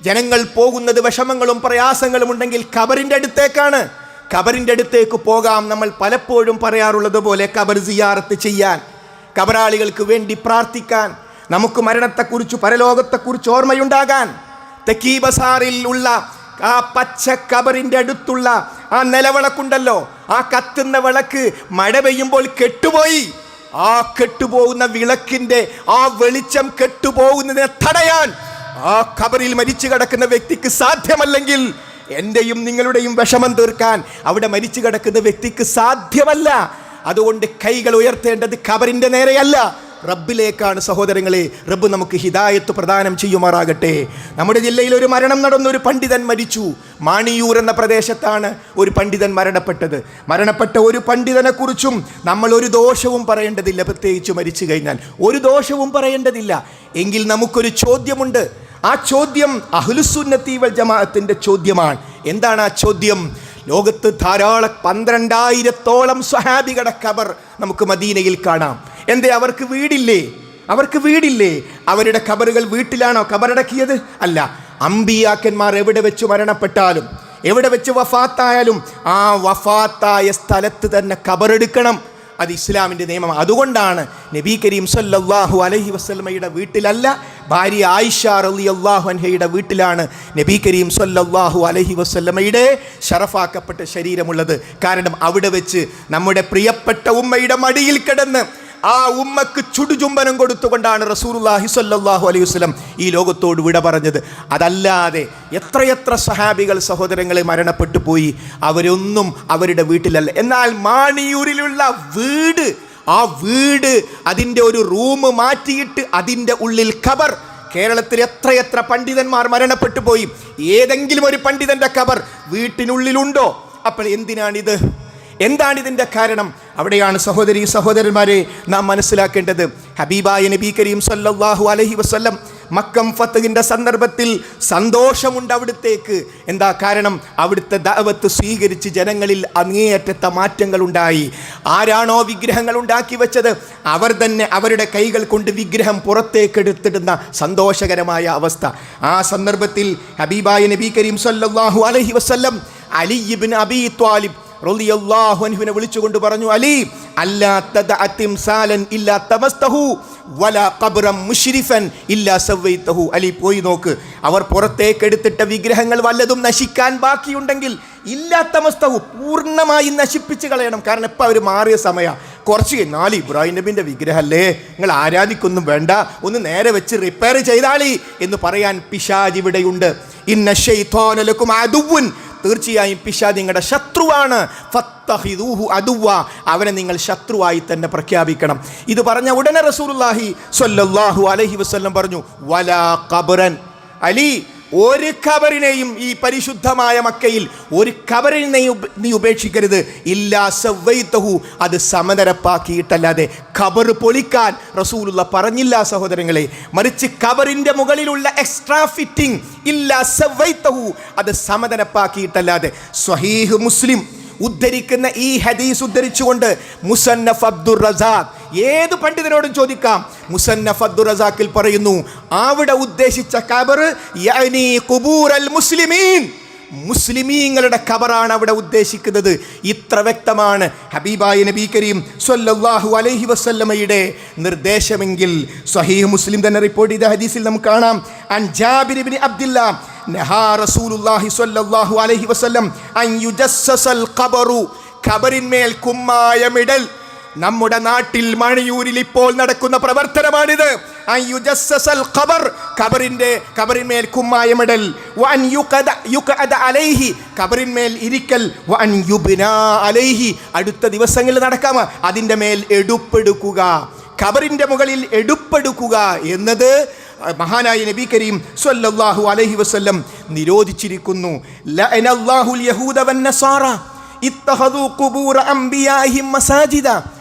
ജനങ്ങൾ പോകുന്നത് വിഷമങ്ങളും പ്രയാസങ്ങളും ഉണ്ടെങ്കിൽ ഖബറിൻ്റെ അടുത്തേക്കാണ്. ഖബറിൻ്റെ അടുത്തേക്ക് പോകാം. നമ്മൾ പലപ്പോഴും പറയാറുള്ളത് പോലെ ഖബർ സിയാറത്ത് ചെയ്യാൻ, ഖബറാളികൾക്ക് വേണ്ടി പ്രാർത്ഥിക്കാൻ, നമുക്ക് മരണത്തെക്കുറിച്ച് പരലോകത്തെക്കുറിച്ച് ഓർമ്മയുണ്ടാകാൻ. തെക്കീ ബസാറിൽ ഉള്ള ആ പച്ച ഖബറിൻ്റെ അടുത്തുള്ള ആ നിലവിളക്കുണ്ടല്ലോ, ആ കത്തുന്ന വിളക്ക് മഴ പെയ്യുമ്പോൾ കെട്ടുപോയി. ആ കെട്ടുപോകുന്ന വിളക്കിൻ്റെ ആ വെളിച്ചം കെട്ടുപോകുന്നതിനെ തടയാൻ ആ ഖബറിൽ മരിച്ചു കിടക്കുന്ന വ്യക്തിക്ക് സാധ്യമല്ലെങ്കിൽ എൻ്റെയും നിങ്ങളുടെയും വിഷമം തീർക്കാൻ അവിടെ മരിച്ചു കിടക്കുന്ന വ്യക്തിക്ക് സാധ്യമല്ല. അതുകൊണ്ട് കൈകൾ ഉയർത്തേണ്ടത് ഖബറിൻ്റെ നേരെയല്ല, റബ്ബിലേക്കാണ് സഹോദരങ്ങളെ. റബ്ബ് നമുക്ക് ഹിദായത്ത് പ്രദാനം ചെയ്യുമാറാകട്ടെ. നമ്മുടെ ജില്ലയിൽ ഒരു മരണം നടന്നു. ഒരു പണ്ഡിതൻ മരിച്ചു. മാണിയൂർ എന്ന പ്രദേശത്താണ് ഒരു പണ്ഡിതൻ മരണപ്പെട്ട ഒരു പണ്ഡിതനെ കുറിച്ചും നമ്മൾ ഒരു ദോഷവും പറയേണ്ടതില്ല. പ്രത്യേകിച്ച് മരിച്ചു കഴിഞ്ഞാൽ ഒരു ദോഷവും പറയേണ്ടതില്ല. എങ്കിൽ നമുക്കൊരു ചോദ്യമുണ്ട്. ആ ചോദ്യം അഹ്ലുസുന്നത്തി വൽ ജമാഅത്തിന്റെ ചോദ്യമാണ്. എന്താണ് ആ ചോദ്യം? ലോകത്ത് ധാരാളം 12,000-ഓളം സ്വഹാബികളുടെ ഖബർ നമുക്ക് മദീനയിൽ കാണാം. എന്തേ അവർക്ക് വീടില്ലേ? അവരുടെ ഖബറുകൾ വീട്ടിലാണോ ഖബറടക്കിയത്? അല്ല. അമ്പിയാക്കന്മാർ എവിടെ വെച്ച് മരണപ്പെട്ടാലും, എവിടെ വെച്ച് വഫാത്തായാലും ആ വഫാത്തായ സ്ഥലത്ത് തന്നെ ഖബറെടുക്കണം. അത് ഇസ്ലാമിൻ്റെ നിയമമാണ്. അതുകൊണ്ടാണ് നബി കരീം സല്ലല്ലാഹു അലൈഹി വസല്ലമയുടെ വീട്ടിലല്ല, ഭാര്യ ആയിഷ റളിയല്ലാഹു അൻഹയുടെ വീട്ടിലാണ് നബി കരീം സല്ലല്ലാഹു അലൈഹി വസല്ലമയുടെ ശറഫാക്കപ്പെട്ട ശരീരമുള്ളത്. കാരണം അവിടെ വെച്ച് നമ്മുടെ പ്രിയപ്പെട്ട ഉമ്മയുടെ മടിയിൽ കിടന്ന് ആ ഉമ്മക്ക് ചുടുചുംബനം കൊടുത്തുകൊണ്ടാണ് റസൂലുള്ളാഹി സ്വല്ലല്ലാഹു അലൈഹി വസല്ലം ഈ ലോകത്തോട് വിട പറഞ്ഞത്. അതല്ലാതെ എത്രയെത്ര സഹാബികൾ സഹോദരങ്ങളെ മരണപ്പെട്ടു പോയി, അവരൊന്നും അവരുടെ വീട്ടിലല്ല. എന്നാൽ മാണിയൂരിലുള്ള വീട്, ആ വീട് അതിൻ്റെ ഒരു റൂം മാറ്റിയിട്ട് അതിൻ്റെ ഉള്ളിൽ ഖബർ. കേരളത്തിൽ എത്രയെത്ര പണ്ഡിതന്മാർ മരണപ്പെട്ടു പോയി, ഏതെങ്കിലും ഒരു പണ്ഡിതൻ്റെ ഖബർ വീട്ടിനുള്ളിലുണ്ടോ? അപ്പോൾ എന്താണിതിൻ്റെ കാരണം? അവിടെയാണ് സഹോദരീ സഹോദരന്മാരെ നാം മനസ്സിലാക്കേണ്ടത്. ഹബീബായ നബി കരീം സല്ലല്ലാഹു അലൈഹി വസല്ലം മക്കം ഫത്ഹിൻ്റെ സന്ദർഭത്തിൽ സന്തോഷമുണ്ട് അവിടുത്തേക്ക്. എന്താ കാരണം? അവിടുത്തെ ദഅവത്ത് സ്വീകരിച്ച് ജനങ്ങളിൽ അങ്ങേയറ്റത്തെ മാറ്റങ്ങൾ ഉണ്ടായി. ആരാണോ വിഗ്രഹങ്ങൾ ഉണ്ടാക്കി വെച്ചത് അവർ തന്നെ അവരുടെ കൈകൾ കൊണ്ട് വിഗ്രഹം പുറത്തേക്കെടുത്തിടുന്ന സന്തോഷകരമായ അവസ്ഥ. ആ സന്ദർഭത്തിൽ ഹബീബായ നബി കരീം സല്ലല്ലാഹു അലൈഹി വസല്ലം അലി ഇബ്നു അബീ ത്വാലിബ് റളിയല്ലാഹു അൻഹുവിനെ വിളിച്ചുകൊണ്ട് പറഞ്ഞു, അലി അല്ലാ തദഅ തിംസാലൻ ഇല്ലാ തമസ്തഹു വലാ ഖബ്റൻ മുശ്രിഫൻ ഇല്ലാ സവൈതഹു. അലി പോയി നോക്ക്, അവർ പുറത്തേക്ക് എടുത്തിട്ട വിഗ്രഹങ്ങൾ വല്ലതും നശിക്കാൻ ബാക്കിയുണ്ടെങ്കിൽ ഇല്ലാ തമസ്തഹു പൂർണ്ണമായി നശിപ്പിച്ച് കളയണം. കാരണം ഇപ്പം അവർ മാറിയ സമയം. കുറച്ച് കഴിഞ്ഞാൽ ഇബ്രാഹിം നബിൻ്റെ വിഗ്രഹമല്ലേ, നിങ്ങൾ ആരാധിക്കൊന്നും വേണ്ട, ഒന്ന് നേരെ വെച്ച് റിപ്പയർ ചെയ്താളി എന്ന് പറയാൻ പിശാച് ഇവിടെയുണ്ട്. ഇന്ന ശൈത്വാന ലക്കും അദുവ്വുൻ, തീർച്ചയായും പിശാച് നിങ്ങളുടെ ശത്രുവാണ്. ഫത്തഹിദൂഹു അദുവ്വ, അവനെ നിങ്ങൾ ശത്രുവായി തന്നെ പ്രഖ്യാപിക്കണം. ഇത് പറഞ്ഞ ഉടനെ റസൂലുള്ളാഹി സ്വല്ലല്ലാഹു അലൈഹി വസല്ലം പറഞ്ഞു, വലാ ഖബ്റൻ, അലി ഒരു ഖബറിനെയും ഈ പരിശുദ്ധമായ മക്കയിൽ ഒരു ഖബറിനെയും നീ ഉപേക്ഷിക്കരുത്. ഇല്ലാ സവൈതഹു, അത് സമനിരപ്പാക്കിയിട്ടല്ലാതെ. ഖബർ പൊളിക്കാൻ റസൂലുള്ള പറഞ്ഞില്ല സഹോദരങ്ങളെ, മറിച്ച് ഖബറിൻ്റെ മുകളിലുള്ള എക്സ്ട്രാ ഫിറ്റിംഗ് ഇല്ലാ സവൈതഹു, അത് സമനിരപ്പാക്കിയിട്ടല്ലാതെ. സ്വഹീഹ് മുസ്ലിം ഉദ്ധരിക്കുന്ന ഈ ഹദീസ് ഉദ്ധരിച്ചുകൊണ്ട് മുസന്നഫ് അബ്ദുർ റസാഖ്, ഏത് പണ്ഡിതനോടും ചോദിക്കാം, മുസന്നഫ് അബ്ദുർ റസാഖിൽ പറയുന്നു, അവിടെ ഉദ്ദേശിച്ച ഖബർ യഅനി ഖുബൂറൽ മുസ്ലിമീൻ, മുസ്ലിമീങ്ങളുടെ ഖബറാണ് അവിടെ ഉദ്ദേശിക്കുന്നത്. ഇത്ര വ്യക്തമാണ് ഹബീബായ നബി കരീം സ്വല്ലല്ലാഹു അലൈഹി വസല്ലമയുടെ നിർദ്ദേശമെങ്കിൽ സ്വഹീഹ് മുസ്ലിം തന്നെ റിപ്പോർട്ട് ചെയ്ത ഹദീസിൽ നമുക്ക് കാണാം, അൻ ജാബിർ ഇബ്നു അബ്ദുല്ലാ നഹാ റസൂലുള്ളാഹി സ്വല്ലല്ലാഹു അലൈഹി വസല്ലം അൻ യുജസ്സസൽ ഖബറു, ഖബറിന്മേൽ കുമ്മായമിടൽ. നമ്മുടെ നാട്ടിൽ മണിയൂരിൽ ഇപ്പോൾ നടക്കുന്ന പ്രവർത്തനമാണിത്. അൻ യുജസ്സസൽ ഖബർ, ഖബറിന്മേൽ കുമ്മായമിടൽ. വഅൻ യുഖഅദ അലൈഹി, ഖബറിന്മേൽ ഇരിക്കൽ. വഅൻ യുബ്നാ അലൈഹി, അടുത്ത ദിവസങ്ങളിൽ നടക്കാം അതിൻ്റെ മേൽ എടുപ്പെടുക്കുക, ഖബറിൻ്റെ മുകളിൽ എടുപ്പെടുക്കുക എന്നത് മഹാനായ നബി കരീം സ്വല്ലല്ലാഹു അലൈഹി വസല്ലം നിരോധിച്ചിരിക്കുന്നു. ലഅനല്ലാഹുൽ യഹൂദ വന്നസാറ ഇത്തഖദു ഖുബൂറ അംബിയാഹിം മസാജിദ,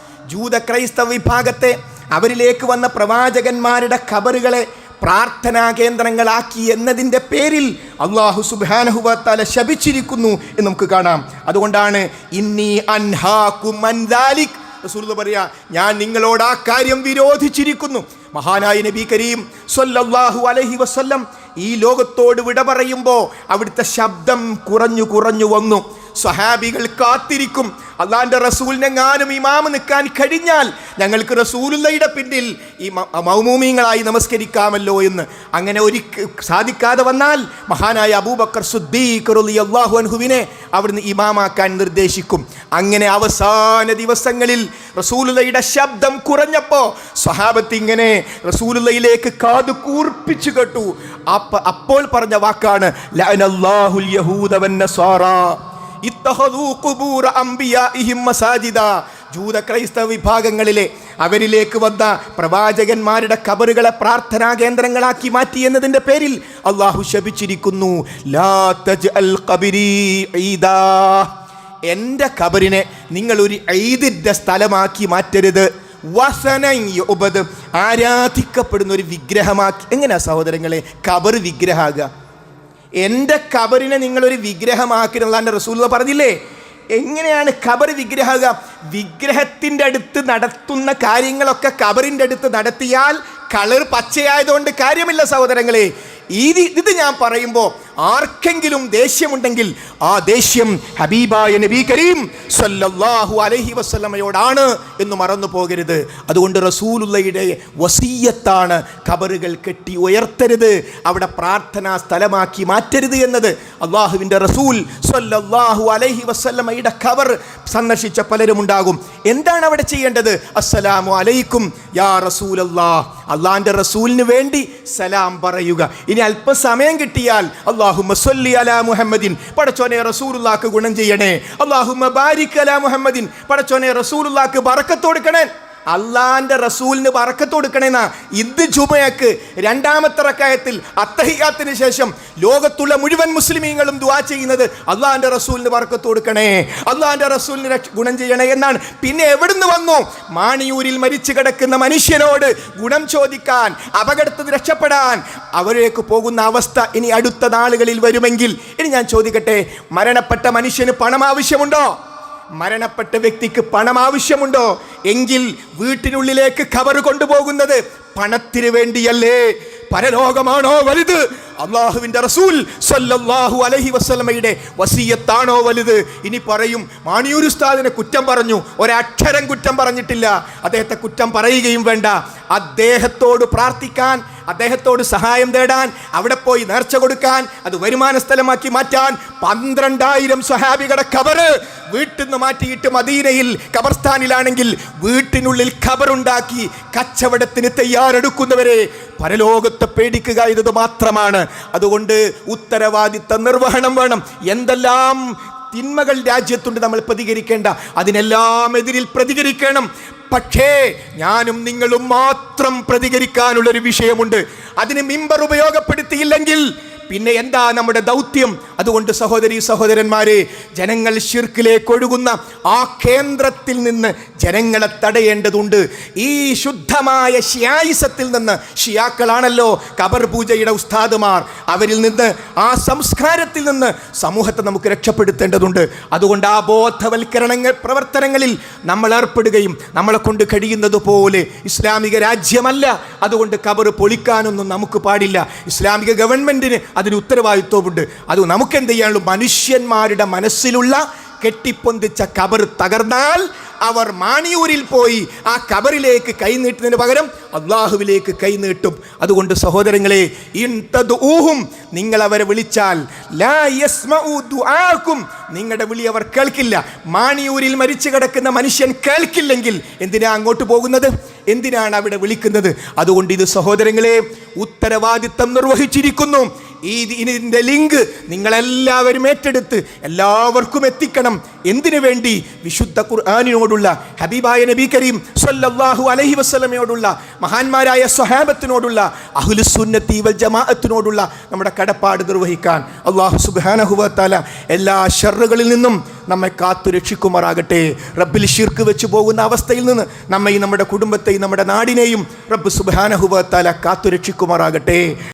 ജൂത ക്രൈസ്തവ വിഭാഗത്തെ അവരിലേക്ക് വന്ന പ്രവാചകന്മാരുടെ ഖബറുകളെ പ്രാർത്ഥനാ കേന്ദ്രങ്ങളാക്കി എന്നതിൻ്റെ പേരിൽ അല്ലാഹു സുബ്ഹാനഹു വ തആല ശപിച്ചിരിക്കുന്നു എന്ന് നമുക്ക് കാണാം. അതുകൊണ്ടാണ് ഇന്നി അൻഹാകും അൻ ദാലിക്, റസൂലുള്ളാഹി പറയാ, ഞാൻ നിങ്ങളോട് ആ കാര്യം വിരോധിച്ചിരിക്കുന്നു. മഹാനായ നബി കരീം സ്വല്ലല്ലാഹു അലൈഹി വസല്ലം ഈ ലോകത്തോട് വിട പറയുമ്പോൾ അവിടുത്തെ ശബ്ദം കുറഞ്ഞു കുറഞ്ഞു വന്നു. സ്വഹാബികൾ കാത്തിരിക്കും, അള്ളാന്റെ റസൂലിനെങ്ങാനും ഇമാമ് നിൽക്കാൻ കഴിഞ്ഞാൽ ഞങ്ങൾക്ക് റസൂലുള്ളയുടെ പിന്നിൽ ഈ മൗമൂമീങ്ങളായി നമസ്കരിക്കാമല്ലോ എന്ന്. അങ്ങനെ സാധിക്കാതെ വന്നാൽ മഹാനായ അബൂബക്കർ സിദ്ദീഖ് റളിയല്ലാഹു അൻഹുവിനെ അവിടുന്ന് ഇമാമാക്കാൻ നിർദ്ദേശിക്കും. അങ്ങനെ അവസാന ദിവസങ്ങളിൽ റസൂലുള്ളയുടെ ശബ്ദം കുറഞ്ഞപ്പോൾ സ്വഹാബത്ത് ഇങ്ങനെ റസൂലുള്ളയിലേക്ക് കാത് കൂർപ്പിച്ചു കേട്ടു. അപ്പോൾ പറഞ്ഞ വാക്കാണ് ലഅനല്ലാഹുൽ യഹൂദ വന്നസാറാ ഇത്തഖദൂ ഖുബൂറ അംബിയാഇഹിം മസാജിദ. ജൂത ക്രൈസ്തവ വിഭാഗങ്ങളിലെ അവരിലേക്ക് വന്ന പ്രവാചകന്മാരുടെ ഖബറുകളെ പ്രാർത്ഥനാ കേന്ദ്രങ്ങളാക്കി മാറ്റി എന്നതിൻ്റെ പേരിൽ അള്ളാഹു ശപിച്ചിരിക്കുന്നു. ലാ തജ്അൽ ഖബരി ഈദാ, എൻ്റെ ഖബറിനെ നിങ്ങൾ ഒരു ഈദിന്റെ സ്ഥലമാക്കി മാറ്റരുത്. വസനൻ യുഅബദ്, ആരാധിക്കപ്പെടുന്ന ഒരു വിഗ്രഹമാക്കി. എങ്ങനെയാ സഹോദരങ്ങളെ ഖബർ വിഗ്രഹമാകുക? എൻ്റെ ഖബറിനെ നിങ്ങളൊരു വിഗ്രഹമാക്കിയുള്ള റസൂലുള്ളാഹി പറഞ്ഞില്ലേ? എങ്ങനെയാണ് ഖബർ വിഗ്രഹമാകുക? വിഗ്രഹത്തിൻ്റെ അടുത്ത് നടത്തുന്ന കാര്യങ്ങളൊക്കെ ഖബറിൻ്റെ അടുത്ത് നടത്തിയാൽ കളർ പച്ചയായതുകൊണ്ട് കാര്യമില്ല സഹോദരങ്ങളെ. ഇത് ഞാൻ പറയുമ്പോൾ ആർക്കെങ്കിലും ദേഷ്യമുണ്ടെങ്കിൽ ആ ദേഷ്യം ഹബീബായ നബി കരീം സല്ലല്ലാഹു അലൈഹി വസല്ലമയോടാണ് എന്ന് മറന്നു പോകരുത്. അതുകൊണ്ട് റസൂലുള്ളാഹിയുടെ വസിയ്യത്താണ് ഖബറുകൾ കെട്ടി ഉയർത്തരുത്, അവിടെ പ്രാർത്ഥനാ സ്ഥലമാക്കി മാറ്റരുത് എന്നത്. അള്ളാഹുവിൻ്റെ റസൂൽ സല്ലല്ലാഹു അലൈഹി വസല്ലമയുടെ ഖബർ സന്ദർശിച്ച പലരും ഉണ്ടാകും. എന്താണ് അവിടെ ചെയ്യേണ്ടത്? അസ്സലാമു അലൈക്കും യാ റസൂലല്ലാഹ്, അള്ളാഹിൻ്റെ റസൂലിന് വേണ്ടി സലാം പറയുക. ഇനി അല്പസമയം കിട്ടിയാൽ അല്ലാഹുമ്മ സ്വല്ലി അലാ മുഹമ്മദിൻ, പടച്ചോനെ റസൂലുള്ളാഹിക്ക് ഗുണം ചെയ്യണേ. അല്ലാഹുമ്മ ബാരിക് അലാ മുഹമ്മദിൻ, പടച്ചോനെ റസൂലുള്ളാഹിക്ക് ബറക്കത്ത് കൊടുക്കണേ. അള്ളാന്റെ റസൂലിന് ബറക്കത്ത് കൊടുക്കണേന്നാ ഇത് ജുമയക്ക് രണ്ടാമത്തെ റക്അത്തിൽ അത്തഹിയ്യാത്തിന് ശേഷം ലോകത്തുള്ള മുഴുവൻ മുസ്ലിമീങ്ങളും ദുആ ചെയ്യുന്നത് അള്ളാന്റെ റസൂലിന് ബറക്കത്ത് കൊടുക്കണേ, അള്ളാന്റെ റസൂലിന് ഗുണം ചെയ്യണേ എന്നാണ്. പിന്നെ എവിടുന്ന് വന്നു? മാണിയൂരിൽ മരിച്ചു കിടക്കുന്ന മനുഷ്യനോട് ഗുണം ചോദിക്കാൻ, അപകടത്തിൽ രക്ഷപ്പെടാൻ അവരേക്ക് പോകുന്ന അവസ്ഥ ഇനി അടുത്ത നാളുകളിൽ വരുമെങ്കിൽ, ഇനി ഞാൻ ചോദിക്കട്ടെ, മരണപ്പെട്ട മനുഷ്യന് പണം ആവശ്യമുണ്ടോ? മരണപ്പെട്ട വ്യക്തിക്ക് പണം ആവശ്യമുണ്ടോ? എങ്കിൽ വീട്ടിനുള്ളിലേക്ക് ഖബർ കൊണ്ടുപോകുന്നത് പണത്തിന് വേണ്ടിയല്ലേ? പരലോകമാണോ വലുത്? അള്ളാഹുവിൻ്റെ റസൂൽ സല്ലല്ലാഹു അലൈഹി വസല്ലമയുടെ വസിയ്യത്താണോ വലുത്? ഇനി പറയും മാണിയൂർ ഉസ്താദിനെ കുറ്റം പറഞ്ഞു, ഒരക്ഷരം കുറ്റം പറഞ്ഞിട്ടില്ല. അദ്ദേഹത്തെ കുറ്റം പറയുകയും വേണ്ട. അദ്ദേഹത്തോട് പ്രാർത്ഥിക്കാൻ, അദ്ദേഹത്തോട് സഹായം തേടാൻ, അവിടെ പോയി നേർച്ച കൊടുക്കാൻ, അത് വരുമാന സ്ഥലമാക്കി മാറ്റാൻ 12,000 സ്വഹാബികളുടെ ഖബറ് വീട്ടിൽ നിന്ന് മാറ്റിയിട്ട് മദീനയിൽ ഖബർസ്ഥാനിലാണെങ്കിൽ വീട്ടിനുള്ളിൽ ഖബറുണ്ടാക്കി കച്ചവടത്തിന് തയ്യാറെടുക്കുന്നവരെ പരലോകത്തെ പേടിക്കുക എന്നത് മാത്രമാണ്. അതുകൊണ്ട് ഉത്തരവാദിത്ത നിർവഹണം വേണം. എന്തെല്ലാം തിന്മകൾ രാജ്യത്തുണ്ട് നമ്മൾ പ്രതികരിക്കേണ്ട, അതിനെല്ലാം എതിരിൽ പ്രതികരിക്കണം. പക്ഷേ ഞാനും നിങ്ങളും മാത്രം പ്രതികരിക്കാനുള്ളൊരു വിഷയമുണ്ട്. അതിന് മിമ്പർ ഉപയോഗപ്പെടുത്തിയില്ലെങ്കിൽ പിന്നെ എന്താ നമ്മുടെ ദൗത്യം? അതുകൊണ്ട് സഹോദരീ സഹോദരന്മാരെ, ജനങ്ങൾ ശിർക്കിലേക്ക് ഒഴുകുന്ന ആ കേന്ദ്രത്തിൽ നിന്ന് ജനങ്ങളെ തടയേണ്ടതുണ്ട്. ഈ ശുദ്ധമായ ഷിയായിസത്തിൽ നിന്ന്, ഷിയാക്കളാണല്ലോ ഖബർ പൂജയുടെ ഉസ്താദുമാർ, അവരിൽ നിന്ന്, ആ സംസ്കാരത്തിൽ നിന്ന് സമൂഹത്തെ നമുക്ക് രക്ഷപ്പെടുത്തേണ്ടതുണ്ട്. അതുകൊണ്ട് ആ ബോധവൽക്കരണ പ്രവർത്തനങ്ങളിൽ നമ്മൾ ഏർപ്പെടുകയും നമ്മളെ കൊണ്ട് കഴിയുന്നത് പോലെ, ഇസ്ലാമിക രാജ്യമല്ല, അതുകൊണ്ട് ഖബർ പൊളിക്കാനൊന്നും നമുക്ക് പാടില്ല. ഇസ്ലാമിക ഗവൺമെന്റിന് അതിന് ഉത്തരവാദിത്വമുണ്ട്. അത് നമുക്ക് എന്ത് ചെയ്യാനുള്ളൂ? മനുഷ്യന്മാരുടെ മനസ്സിലുള്ള കെട്ടിപ്പൊന്തിച്ച ഖബർ തകർന്നാൽ അവർ മാണിയൂരിൽ പോയി ആ ഖബറിലേക്ക് കൈനീട്ടുന്നതിന് പകരം അള്ളാഹുവിലേക്ക് കൈനീട്ടും. അതുകൊണ്ട് സഹോദരങ്ങളെ, നിങ്ങൾ അവരെ വിളിച്ചാൽ ലാ യസ്മഉ ദുആക്കും, നിങ്ങളുടെ വിളി അവർ കേൾക്കില്ല. മാണിയൂരിൽ മരിച്ചു കിടക്കുന്ന മനുഷ്യൻ കേൾക്കില്ലെങ്കിൽ എന്തിനാ അങ്ങോട്ട് പോകുന്നത്? എന്തിനാണ് അവിടെ വിളിക്കുന്നത്? അതുകൊണ്ട് ഇത് സഹോദരങ്ങളെ ഉത്തരവാദിത്തം നിർവഹിച്ചിരിക്കുന്നു. ഇതിൻ്റെ ലിങ്ക് നിങ്ങളെല്ലാവരും ഏറ്റെടുത്ത് എല്ലാവർക്കും എത്തിക്കണം. എന്തിനു വേണ്ടി? വിശുദ്ധ ഖുർആനിനോടുള്ള, ഹബീബായ നബി കരീം സല്ലല്ലാഹു അലൈഹി വസല്ലമയോടുള്ള, മഹാന്മാരായ സ്വഹാബത്തിനോടുള്ള, അഹ്ലുസുന്നത്തി വൽ ജമാഅത്തിനോടുള്ള നമ്മുടെ കടപ്പാട് നിർവഹിക്കാൻ അല്ലാഹു സുബ്ഹാനഹു വ തആല എല്ലാ ശർറുകളിൽ നിന്നും നമ്മെ കാത്തു രക്ഷിക്കുമാറാകട്ടെ. റബ്ബിൽ ശിർക്ക് വെച്ച് പോകുന്ന അവസ്ഥയിൽ നിന്ന് നമ്മയും നമ്മുടെ കുടുംബത്തെയും നമ്മുടെ നാടിനെയും റബ്ബ് സുബ്ഹാനഹു വ തആല കാത്തു രക്ഷിക്കുമാറാകട്ടെ.